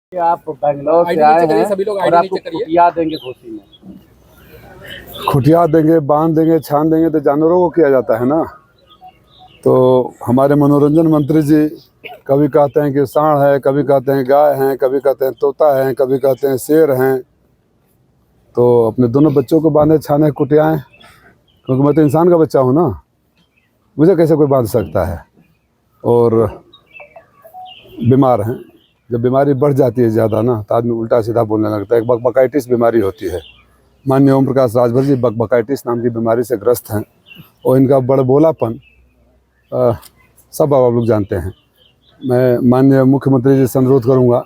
आप बेंगलोर से आए हैं और आपको खुटिया देंगे घोसी में। खुटिया देंगे, बांध देंगे, छान देंगे तो जानवरों को किया जाता है ना। तो हमारे मनोरंजन मंत्री जी कभी कहते हैं कि सांड है, कभी कहते हैं गाय हैं, कभी कहते हैं तोता है, कभी कहते हैं शेर हैं। तो अपने दोनों बच्चों को बांधे, छाने, कुटियाएँ, क्योंकि मैं तो इंसान का बच्चा हूँ ना, मुझे कैसे कोई बांध सकता है। और बीमार हैं, जब बीमारी बढ़ जाती है ज़्यादा ना तो आदमी उल्टा सीधा बोलने लगता है। एक बकबकाइटिस बीमारी होती है। माननीय ओम प्रकाश राजभर जी बकबकाइटिस नाम की बीमारी से ग्रस्त हैं और इनका बड़बोलापन सब आप लोग जानते हैं। मैं माननीय मुख्यमंत्री जी से अनुरोध करूँगा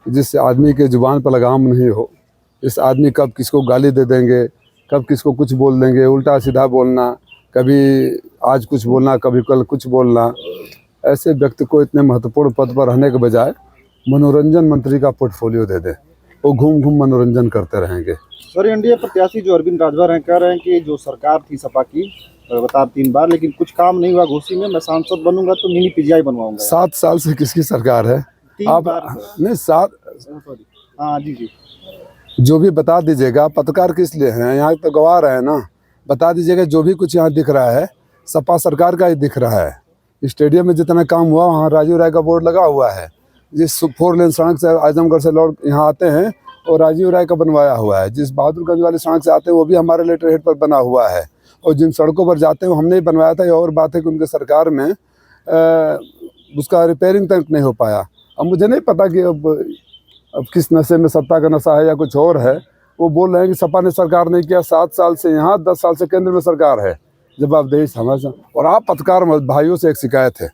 कि जिस आदमी के ज़ुबान पर लगाम नहीं हो, इस आदमी कब किसको गाली दे देंगे, कब किसको कुछ बोल देंगे, उल्टा सीधा बोलना, कभी आज कुछ बोलना, कभी कल कुछ बोलना, ऐसे व्यक्ति को इतने महत्वपूर्ण पद पर रहने के बजाय मनोरंजन मंत्री का पोर्टफोलियो दे दें। वो घूम घूम मनोरंजन करते रहेंगे। सर, एनडीए प्रत्याशी जो अरविंद राजभर हैं कह रहे हैं कि जो सरकार थी सपा की लगातार 3 बार, लेकिन कुछ काम नहीं हुआ घोसी में, मैं सांसद बनूंगा तो मिनी पीजीआई बनवाऊंगा। 7 साल से किसकी सरकार है? आप नहीं 7 हाँ जी जो भी बता दीजिएगा। पत्रकार किस लिए हैं? यहाँ तो गवाह रहे हैं ना। बता दीजिएगा जो भी कुछ यहाँ दिख रहा है सपा सरकार का ही दिख रहा है। स्टेडियम में जितना काम हुआ वहाँ राजीव राय का बोर्ड लगा हुआ है। जिस 4 लेन सड़क से आजमगढ़ से लौट यहाँ आते हैं और राजीव राय का बनवाया हुआ है। जिस बहादुरगंज वाली सड़क से आते हैं वो भी हमारे लेटर हेड पर बना हुआ है। और जिन सड़कों पर जाते हैं वो हमने ही बनवाया था। ये और बात है कि उनके सरकार में उसका रिपेयरिंग तक नहीं हो पाया। अब मुझे नहीं पता कि अब किस नशे में सत्ता का नशा है या कुछ और है। वो बोल रहे हैं कि सपा ने सरकार नहीं किया। 7 साल से यहाँ, 10 साल से केंद्र में सरकार है। जवाबदेही समझ। और आप पत्रकार भाइयों से एक शिकायत है,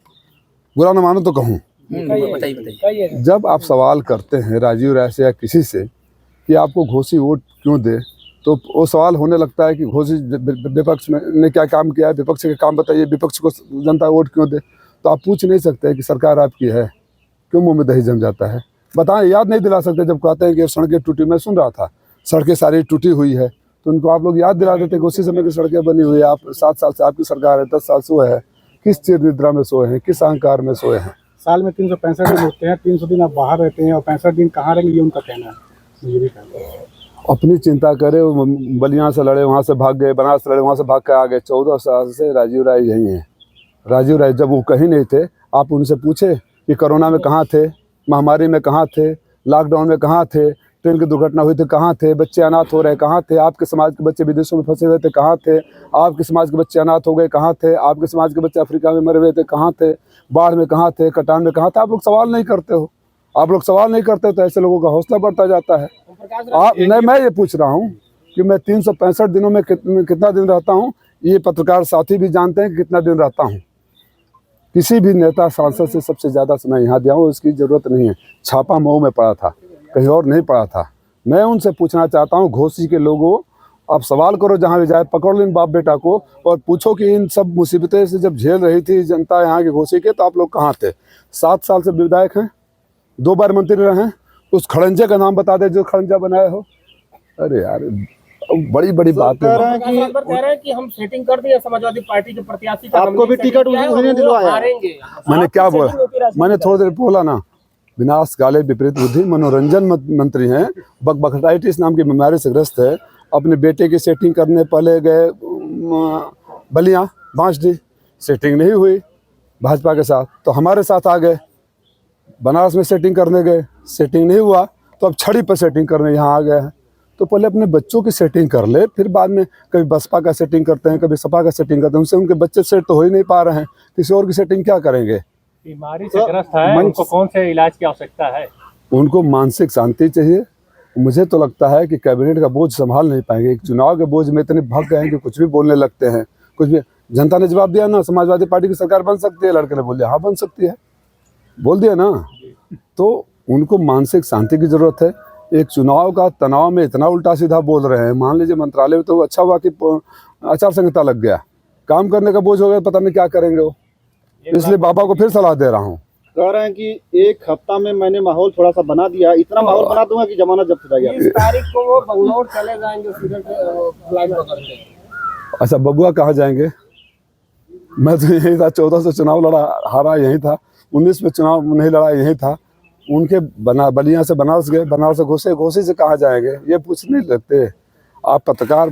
बुरा न मानो तो कहूँ। बताइए। जब आप सवाल करते हैं राजीव राय से या किसी से कि आपको घोसी वोट क्यों दे, तो वो सवाल होने लगता है कि घोसी विपक्ष में ने क्या काम किया है, विपक्ष के काम बताइए, विपक्ष को जनता वोट क्यों दे। तो आप पूछ नहीं सकते कि सरकार आपकी है, क्यों मुंह में दही जम जाता है? बताएं, याद नहीं दिला सकते। जब कहते हैं कि सड़कें टूटी, मैं सुन रहा था सड़कें सारी टूटी हुई है, तो उनको आप लोग याद दिला देते कि उसी समय की सड़कें बनी हुई है। आप 7 साल से आपकी सरकार है, 10 साल सोए है, किस चिर निद्रा में सोए हैं, किस अहंकार में सोए हैं? साल में 365 दिन होते हैं, 300 दिन आप बाहर रहते हैं और 65 दिन कहाँ रहेंगे ये उनका कहना है। मुझे भी कहना है अपनी चिंता करे। बलिया से लड़े, वहाँ से भाग गए, बनारस से लड़े, वहाँ से भाग कर आ गए। 14 साल से राजीव राय यहीं हैं। राजीव राय जब वो कहीं नहीं थे, आप उनसे पूछे कि कोरोना में कहाँ थे, महामारी में कहाँ थे, लॉकडाउन में कहाँ थे, ट्रेन की दुर्घटना हुई थी कहाँ थे, बच्चे अनाथ हो रहे कहाँ थे, आपके समाज के बच्चे विदेशों में फंसे हुए थे कहाँ थे, आपके समाज के बच्चे अनाथ हो गए कहाँ थे, आपके समाज के बच्चे अफ्रीका में मरे हुए थे कहाँ थे, बाढ़ में कहाँ थे, कटान में कहाँ थे? आप लोग सवाल नहीं करते हो। आप लोग सवाल नहीं करते तो ऐसे लोगों का हौसला बढ़ता जाता है। आप नहीं, मैं ये पूछ रहा हूँ कि मैं 365 दिनों में कितना दिन रहता हूँ, ये पत्रकार साथी भी जानते हैं कि कितना दिन रहता हूँ। किसी भी नेता सांसद से सबसे ज़्यादा समय यहाँ दिया हूँ, इसकी ज़रूरत नहीं है। छापा मऊ में पड़ा था, कहीं और नहीं पड़ा था। मैं उनसे पूछना चाहता हूँ, घोसी के लोगों, आप सवाल करो जहाँ भी जाए, पकड़ लो इन बाप बेटा को और पूछो कि इन सब मुसीबतें से जब झेल रही थी जनता यहाँ की घोसी के, तो आप लोग कहाँ थे? 7 साल से विधायक हैं, 2 बार मंत्री रहे हैं। उस खड़ंजे का नाम बता दे जो खड़ंजा बनाए हो। अरे यार, बड़ी बड़ी बात है। कह रहे हैं कि हम सेटिंग कर दिए समाजवादी पार्टी के प्रत्याशी का, आपको भी टिकट उन्होंने दिलवाया। मैंने क्या बोला? मैंने थोड़ी देर बोला ना, विनाश काले विपरीत बुद्धि। मनोरंजन मंत्री हैं, बकबकाइटिस नाम की बीमारी से ग्रस्त है। अपने बेटे की सेटिंग करने पहले गए बलिया बांसडी, सेटिंग नहीं हुई भाजपा के साथ, तो हमारे साथ आ गए। बनारस में सेटिंग करने गए, सेटिंग नहीं हुआ, तो अब छड़ी पर सेटिंग करने यहाँ आ गए हैं। तो पहले अपने बच्चों की सेटिंग कर ले, फिर बाद में कभी बसपा का सेटिंग करते हैं, कभी सपा का सेटिंग करते हैं। उनसे उनके बच्चे सेट तो हो ही नहीं पा रहे हैं, किसी और की सेटिंग क्या करेंगे? बीमारी से ग्रस्त है, उनको कौन से इलाज की आवश्यकता है? उनको मानसिक शांति चाहिए। मुझे तो लगता है कि कैबिनेट का बोझ संभाल नहीं पाएंगे। एक चुनाव के बोझ में इतने भग गए हैं कि कुछ भी बोलने लगते हैं। कुछ भी जनता ने जवाब दिया ना, समाजवादी पार्टी की सरकार बन सकती है। लड़के ने बोल दिया हाँ बन सकती है, बोल दिया ना। तो उनको मानसिक शांति की ज़रूरत है। एक चुनाव का तनाव में इतना उल्टा सीधा बोल रहे हैं। मान लीजिए मंत्रालय में तो अच्छा हुआ कि आचार संहिता लग गया, काम करने का बोझ हो गया, पता नहीं क्या करेंगे वो। इसलिए बाबा को फिर सलाह दे रहा हूँ। कह रहे हैं कि 1 हफ्ता में मैंने माहौल थोड़ा सा बना दिया, इतना माहौल बना दूंगा कि जमानत जब्त हो जाएगी। 20 तारीख को वो बंगलौर चले जाएंगे सीधे फ्लाइट पकड़ के। अच्छा, बबुआ कहाँ जाएंगे? मैं तो यही था, 14 से चुनाव लड़ा, हारा यहीं था। 19 में चुनाव नहीं लड़ा, यहीं था। उनके बलिया से बनारस गए, बनारस से घुसे, घोसी से कहाँ जाएंगे ये पूछ नहीं लगते। आप पत्रकार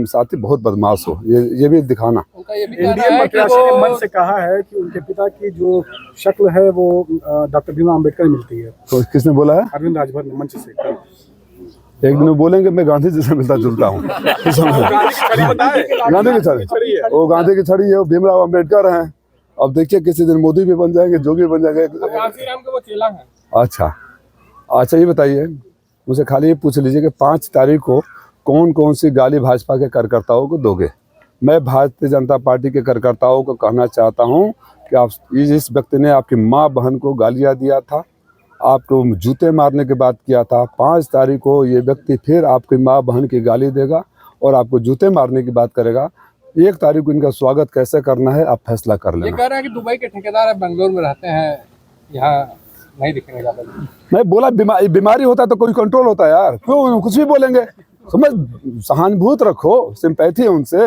साथी बहुत बदमाश हो, ये भी दिखाना। उनका ये भी एनडीए कहना है कि प्रत्याशी ने वो मन से कहा है कि उनके पिता की जो शक्ल है वो डॉक्टर भीमराव अम्बेडकर मिलती है। तो किसने बोला है? अरविंद राजभर ने मंच से कहा। एक दिन वो बोलेंगे मैं गांधी जी से मिलता जुलता हूँ। गांधी की छड़ी, वो गांधी की छड़ी है, वो भीमराव अम्बेडकर हैं। अब देखिए किसी दिन मोदी भी बन जाएंगे, जोगी भी बन जाएंगे। कांशीराम के वो चेला हैं। अच्छा ये बताइए, मुझे खाली ये पूछ लीजिए कि 5 तारीख को कौन कौन सी गाली भाजपा के कार्यकर्ताओं को दोगे? मैं भारतीय जनता पार्टी के कार्यकर्ताओं को कहना चाहता हूं कि आप, इस व्यक्ति ने आपकी माँ बहन को गालियां दिया था, आपको जूते मारने की बात किया था। 5 तारीख को ये व्यक्ति फिर आपकी माँ बहन की गाली देगा और आपको जूते मारने की बात करेगा। 1 तारीख को इनका स्वागत कैसे करना है आप फैसला कर ये लेना। कह रहे हैं कि दुबई के ठेकेदार बेंगलोर में रहते हैं, यहाँ नहीं दिखेंगे ज्यादा। मैं बोला बीमारी होता है तो कोई कंट्रोल होता है यार, क्यों कुछ भी बोलेंगे? समझ, सहानुभूत रखो, सिंपैथी है उनसे।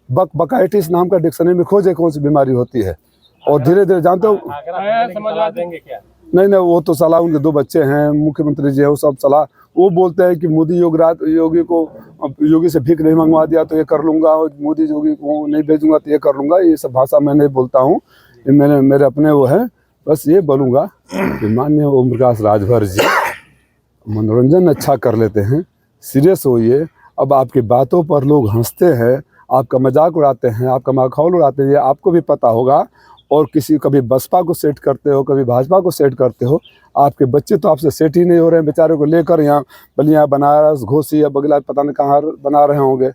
बकाइटिस नाम का डिक्शनरी में खोजे कौन सी बीमारी होती है, और धीरे धीरे जानते हो। समझवा देंगे क्या? नहीं, वो तो सलाह, उनके 2 बच्चे हैं, मुख्यमंत्री जी है, वो सब सलाह वो बोलते हैं कि मोदी योगी से भीख नहीं मंगवा दिया तो ये कर लूंगा, मोदी योगी को नहीं भेजूंगा तो ये कर लूंगा। ये सब भाषा मैं नहीं बोलता हूँ, मेरे अपने वो हैं। बस ये बोलूँगा कि माननीय ओम प्रकाश राजभर जी मनोरंजन अच्छा कर लेते हैं, सीरियस होइए। अब आपकी बातों पर लोग हंसते हैं, आपका मजाक उड़ाते हैं, आपका माखौल उड़ाते हैं, आपको भी पता होगा। और कभी बसपा को सेट करते हो, कभी भाजपा को सेट करते हो। आपके बच्चे तो आपसे सेट ही नहीं हो रहे हैं, बेचारे को लेकर यहाँ बलिया, बनारस, घोसी या बगला पता नहीं कहाँ बना रहे होंगे।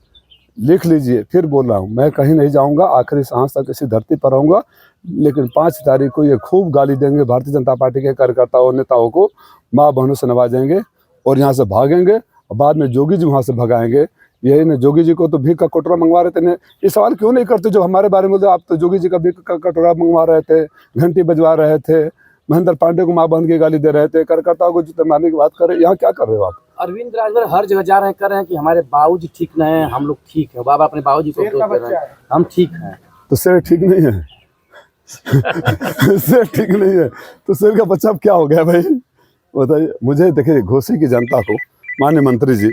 लिख लीजिए, फिर बोल रहा हूँ, मैं कहीं नहीं जाऊँगा, आखिरी सांस तक इसी धरती पर रहूँगा। लेकिन 5 तारीख को ये खूब गाली देंगे, भारतीय जनता पार्टी के कार्यकर्ताओं नेताओं को माँ बहनों से नवाजेंगे और यहाँ से भागेंगे, और बाद में जोगी जी वहाँ से भगाएंगे। यही ना, जोगी जी को तो भीख का कटोरा मंगवा रहे थे। ये सवाल क्यों नहीं करते जो हमारे बारे में बोलते? आप तो जोगी जी का भीख का कटोरा मंगवा रहे थे, घंटी बजवा रहे थे, महेंद्र पांडे को माँ बहन की गाली दे रहे थे, कार्यकर्ताओं को जूते मारने की बात कर रहे। यहाँ क्या कर रहे हो आप? अरविंद राजभर हर जगह जा रहे हैं, कर रहे हैं कि हमारे बाबूजी ठीक नहीं है, हम लोग ठीक है। बाबा अपने बाबूजी को दोष दे रहे हैं, हम ठीक हैं। तो शेर ठीक नहीं है? शेर ठीक नहीं है तो शेर का बच्चा अब क्या हो गया भाई, बताइए मुझे। देखिए, घोसी की जनता को, माननीय मंत्री जी,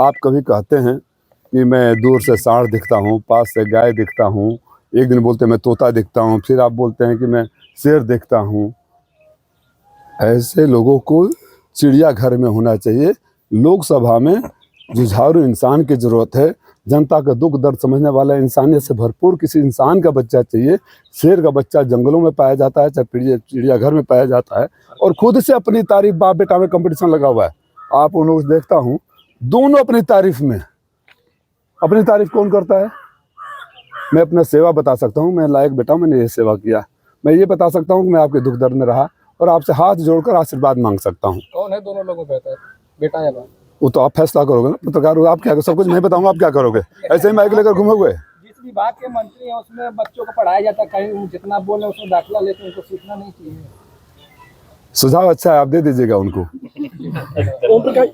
आप कभी कहते हैं कि मैं दूर से सांड दिखता हूँ, पास से गाय दिखता हूँ, एक दिन बोलते हैं मैं तोता दिखता हूँ, फिर आप बोलते हैं कि मैं शेर दिखता हूँ। ऐसे लोगों को चिड़ियाघर में होना चाहिए। लोकसभा में जुझारू इंसान की ज़रूरत है, जनता का दुख दर्द समझने वाला, इंसानियत से भरपूर किसी इंसान का बच्चा चाहिए। शेर का बच्चा जंगलों में पाया जाता है, चाहे चिड़ियाघर में पाया जाता है, और खुद से अपनी तारीफ, बाप बेटा में कंपटीशन लगा हुआ है। आप उन लोग देखता हूँ, दोनों अपनी तारीफ में, अपनी तारीफ कौन करता है? मैं अपना सेवा बता सकता हूँ, मैं लायक बेटा, मैंने ये सेवा किया। मैं ये बता सकता हूँ कि मैं आपके दुख दर्द में रहा और आपसे हाथ जोड़कर आशीर्वाद मांग सकता हूँ। कौन है दोनों लोगों में बेहतर, बेटा या बाप? वो तो आप फैसला करोगे ना, पत्रकार हो आप, क्या सब कुछ मैं बताऊंगा, आप क्या करोगे? ऐसे ही माइक लेकर घूमोगे? जिस विभाग के मंत्री हैं उसमें बच्चों को पढ़ाया जाता है, कहीं जितना बोल रहे हैं उसमें दाखिला लेते हैं, उनको सीखना नहीं चाहिए। सुझाव अच्छा है, आप दे दीजिएगा उनको। ओम प्रकाश